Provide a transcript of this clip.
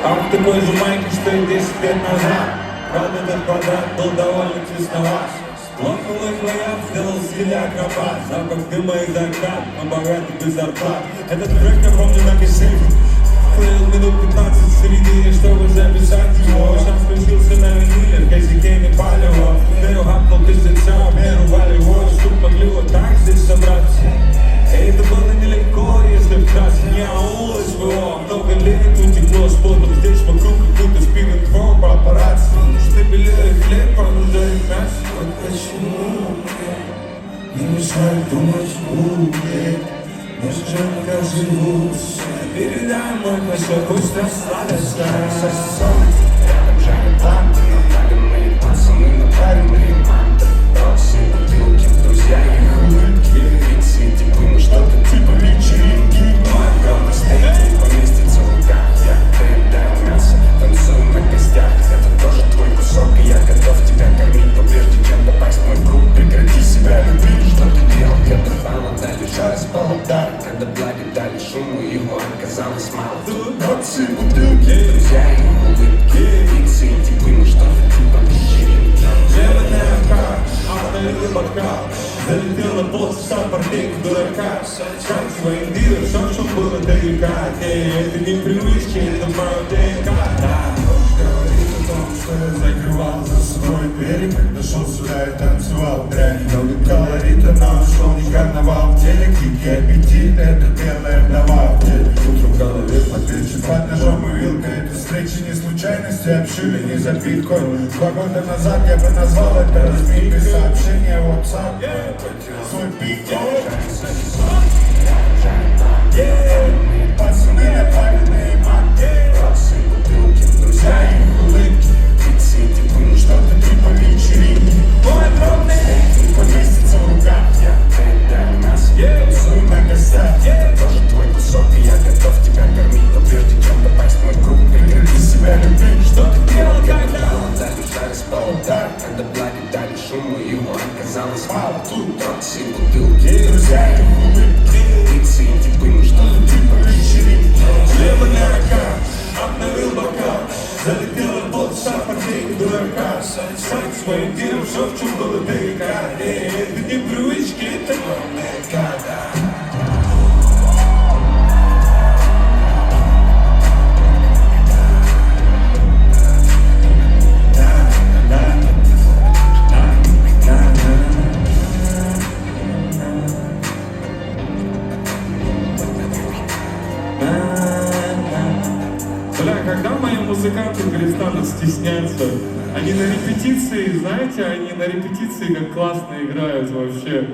А в такой же майке, что и 10 лет назад. Правда, этот квадрат был довольно тесноват. Лопнул их лоян, сделал стиль акробат. Запах дыма и закат, мы богаты без зарплат. Этот трек я помню на кассете. Клеил минут 15 в середине, чтобы записать его. Сейчас включился на виниле, в косяке не палево. Меру хапнул пиздеца, меру волевой. Чтоб могли вот так здесь собраться. И это было нелегко, если вкратце. Не аул СВО, много лет утекло с потом. Здесь вокруг как будто спиннинг фон папарацци. Штабеляют хлеб, погружают мясо. Вот почему мне не мешает думать будет. Мы же как живут. Передай мой кошелек, пусть расслабятся. Рядом жарят лампы, напаленные пацаны, напаренные манты. Роксы, бутылки, друзья их улыбки. Фиксы, типы, ну что-то типа вечеринки. Мой огромный стейк не поместится в руках. Я доедаю мясо, танцую на костях. Это тоже твой кусок, и я готов тебя кормить. Но прежде чем попасть в мой круг, прекрати себя любить. Что ты делал, где-то фала, дали жар, спал удар. Когда благи дали шуму, его оказалось мало. Тут роксы, бутылки, друзья и улыбки. Фиксы, типы, ну что-то типа вечеринки. Левая рука, остановила бокал. Залетела полчаса парней в дурака. Скачивая индиры, все, что было до века. Это не привычки, это мое ДНК. Говорит о том, что я закрывал за собой двери, когда шел сюда и танцевал дрянь. Много колорита, но шел не карнавал. В теле дикий аппетит, это белая вдова в теле. Утро в голове подвечен под ножом и вилкой. Это встречи не случайности, обшили не запиткой. 2 года назад я бы назвал это разминкой. Сообщение в WhatsApp, свой пик. Пацаны напаренные манты. Роксы, бутылки, друзья и улыбки. Фиксы, типы, ну что-то типа вечеринки. Мой огромный стейк не поместится в руках. Я доедаю мясо, танцую на костях. Это тоже твой кусок, и я готов тебя кормить. Но прежде чем попасть в мой круг, прекрати себя любить. Что ты делал, когда дали жар, спал удар. Когда благи дали шуму, его оказалось мало. Тут роксы, бутылки, друзья и улыбки. Фиксы, типы, ну что-то типа вечеринки. Левая рука, обновил бокал. Залетела полчаса парней в дурака. Сать своим деревом, все, в чем было до века. Это не привычки, это ДНК. Бля, когда мои музыканты перестанут стесняться? Они на репетиции, знаете, они на репетиции как классно играют вообще.